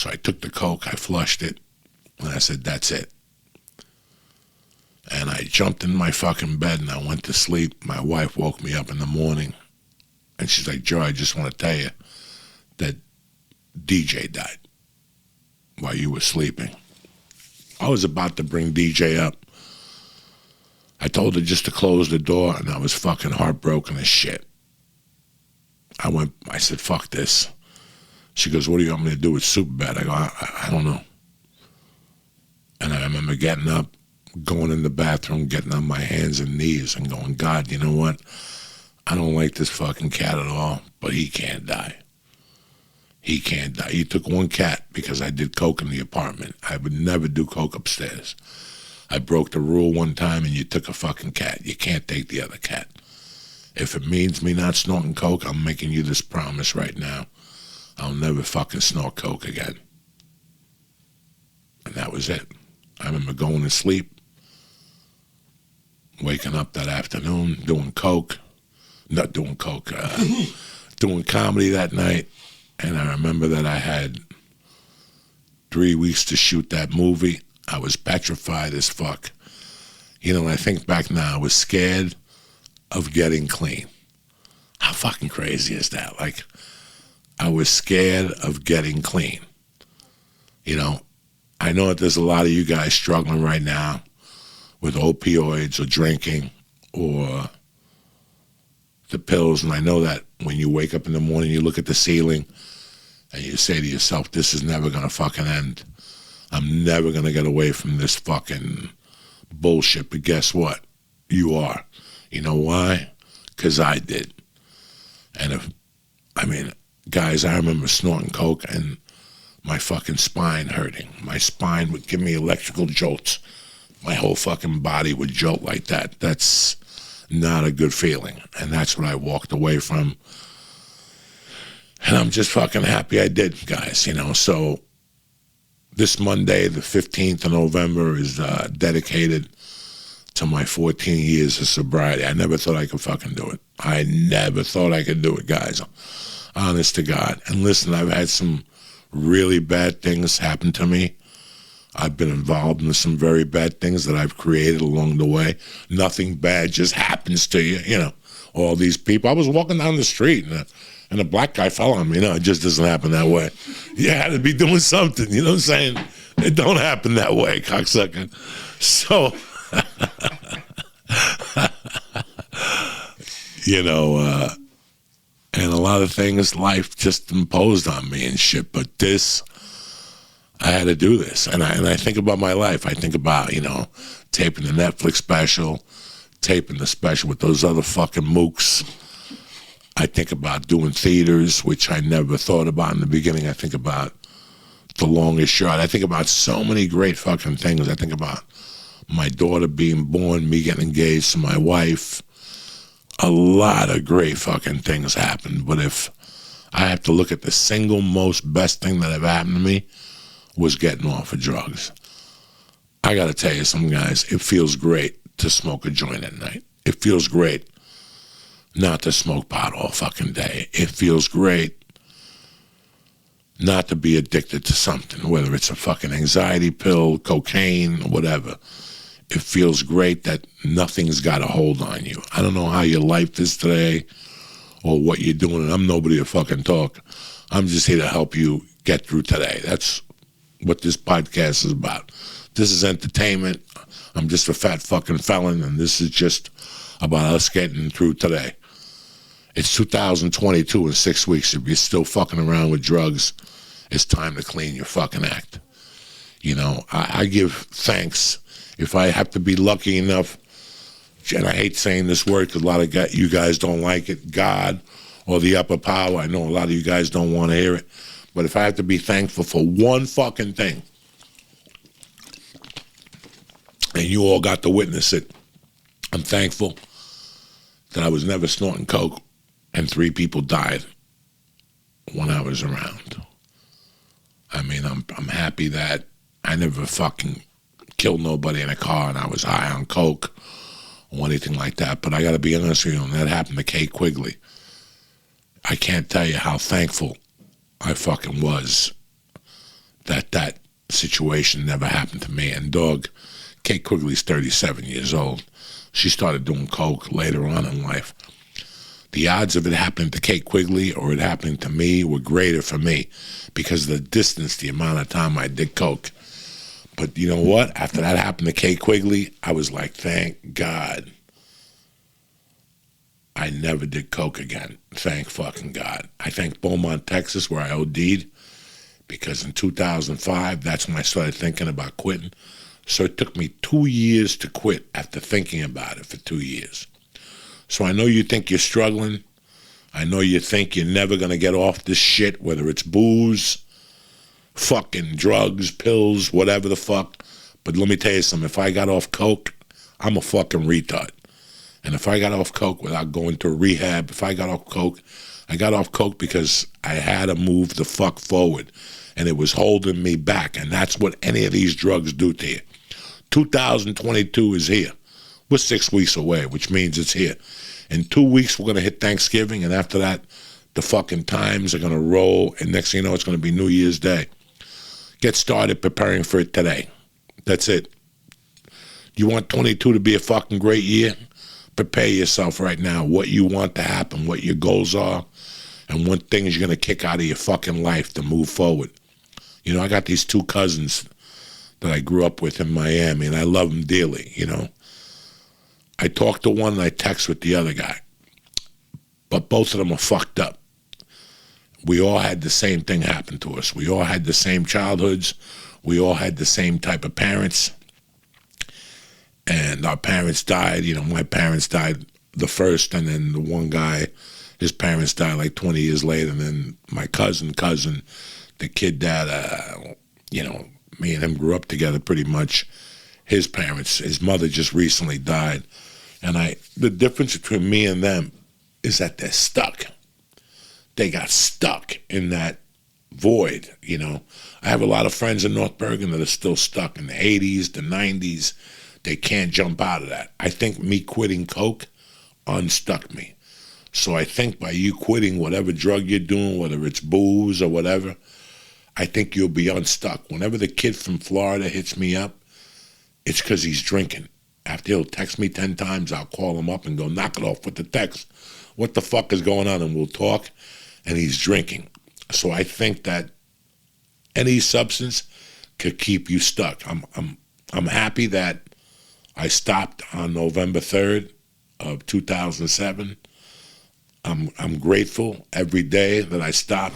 So I took the coke, I flushed it, and I said, that's it. And I jumped in my fucking bed and I went to sleep. My wife woke me up in the morning and she's like, Joe, I just want to tell you that DJ died while you were sleeping. I was about to bring DJ up. I told her just to close the door and I was fucking heartbroken as shit. I said, fuck this. She goes, what do you want me to do with Superbad? I go, I don't know. And I remember getting up, going in the bathroom, getting on my hands and knees and going, God, you know what? I don't like this fucking cat at all, but he can't die. He can't die. He took one cat because I did coke in the apartment. I would never do coke upstairs. I broke the rule one time and you took a fucking cat. You can't take the other cat. If it means me not snorting coke, I'm making you this promise right now. I'll never fucking snort coke again. And that was it. I remember going to sleep, waking up that afternoon, doing coke. Not doing coke, doing comedy that night. And I remember that I had 3 weeks to shoot that movie. I was petrified as fuck. You know, when I think back now, I was scared of getting clean. How fucking crazy is that? Like, I was scared of getting clean. You know, I know that there's a lot of you guys struggling right now with opioids or drinking or the pills, and I know that when you wake up in the morning, you look at the ceiling and you say to yourself, this is never going to fucking end. I'm never going to get away from this fucking bullshit. But guess what? You are. You know why? Because I did. And guys, I remember snorting coke and my fucking spine hurting. My spine would give me electrical jolts. My whole fucking body would jolt like that. That's not a good feeling. And that's what I walked away from. And I'm just fucking happy I did, guys, you know. So this Monday, the 15th of November, is dedicated to my 14 years of sobriety. I never thought I could fucking do it. I never thought I could do it, guys. Honest to God. And listen, I've had some really bad things happen to me. I've been involved in some very bad things that I've created along the way. Nothing bad just happens to you, you know. All these people. I was walking down the street and a black guy fell on me. You know, it just doesn't happen that way. You had to be doing something, you know what I'm saying? It don't happen that way, cocksucker. So, you know, and a lot of things life just imposed on me and shit. But this, I had to do this. And I think about my life. I think about, you know, taping the Netflix special, taping the special with those other fucking mooks. I think about doing theaters, which I never thought about in the beginning. I think about The Longest Shot. I think about so many great fucking things. I think about my daughter being born, me getting engaged to my wife. A lot of great fucking things happened. But if I have to look at the single most best thing that ever happened to me, was getting off of drugs. I got to tell you something, guys. It feels great to smoke a joint at night. It feels great not to smoke pot all fucking day. It feels great not to be addicted to something, whether it's a fucking anxiety pill, cocaine, whatever. It feels great that nothing's got a hold on you. I don't know how your life is today or what you're doing, and I'm nobody to fucking talk. I'm just here to help you get through today. That's what this podcast is about. This is entertainment. I'm just a fat fucking felon, and this is just about us getting through today. It's 2022 in 6 weeks. If you're still fucking around with drugs, it's time to clean your fucking act. You know, I give thanks if I have to be lucky enough, and I hate saying this word because a lot of you guys don't like it, God or the upper power. I know a lot of you guys don't want to hear it. But if I have to be thankful for one fucking thing, and you all got to witness it, I'm thankful that I was never snorting coke and 3 people died when I was around. I mean, I'm happy that I never fucking killed nobody in a car and I was high on coke or anything like that. But I got to be honest with you, when that happened to Kay Quigley, I can't tell you how thankful I fucking was that situation never happened to me. And dog, Kate Quigley's 37 years old. She started doing coke later on in life. The odds of it happening to Kate Quigley or it happening to me were greater for me because of the distance, the amount of time I did coke. But you know what? After that happened to Kate Quigley, I was like, thank God I never did coke again. Thank fucking God. I thank Beaumont, Texas, where I OD'd, because in 2005, that's when I started thinking about quitting. So it took me 2 years to quit after thinking about it for 2 years. So I know you think you're struggling. I know you think you're never going to get off this shit, whether it's booze, fucking drugs, pills, whatever the fuck. But let me tell you something. If I got off coke, I'm a fucking retard. And if I got off coke without going to rehab, if I got off coke, I got off coke because I had to move the fuck forward. And it was holding me back. And that's what any of these drugs do to you. 2022 is here. We're 6 weeks away, which means it's here. In 2 weeks, we're going to hit Thanksgiving. And after that, the fucking times are going to roll. And next thing you know, it's going to be New Year's Day. Get started preparing for it today. That's it. You want 22 to be a fucking great year? Prepare yourself right now, what you want to happen, what your goals are, and what things you're going to kick out of your fucking life to move forward. You know, I got these 2 cousins that I grew up with in Miami, and I love them dearly, you know. I talk to one and I text with the other guy. But both of them are fucked up. We all had the same thing happen to us. We all had the same childhoods. We all had the same type of parents. And our parents died. You know, my parents died the first, and then the one guy, his parents died like 20 years later. And then my cousin, the kid that, you know, me and him grew up together pretty much. His parents, his mother just recently died. And the difference between me and them is that they're stuck. They got stuck in that void, you know. I have a lot of friends in North Bergen that are still stuck in the 80s, the 90s. They can't jump out of that. I think me quitting coke unstuck me. So I think by you quitting whatever drug you're doing, whether it's booze or whatever, I think you'll be unstuck. Whenever the kid from Florida hits me up, it's because he's drinking. After he'll text me 10 times, I'll call him up and go, knock it off with the text. What the fuck is going on? And we'll talk. And he's drinking. So I think that any substance could keep you stuck. I'm happy that I stopped on November 3rd of 2007. I'm grateful every day that I stopped.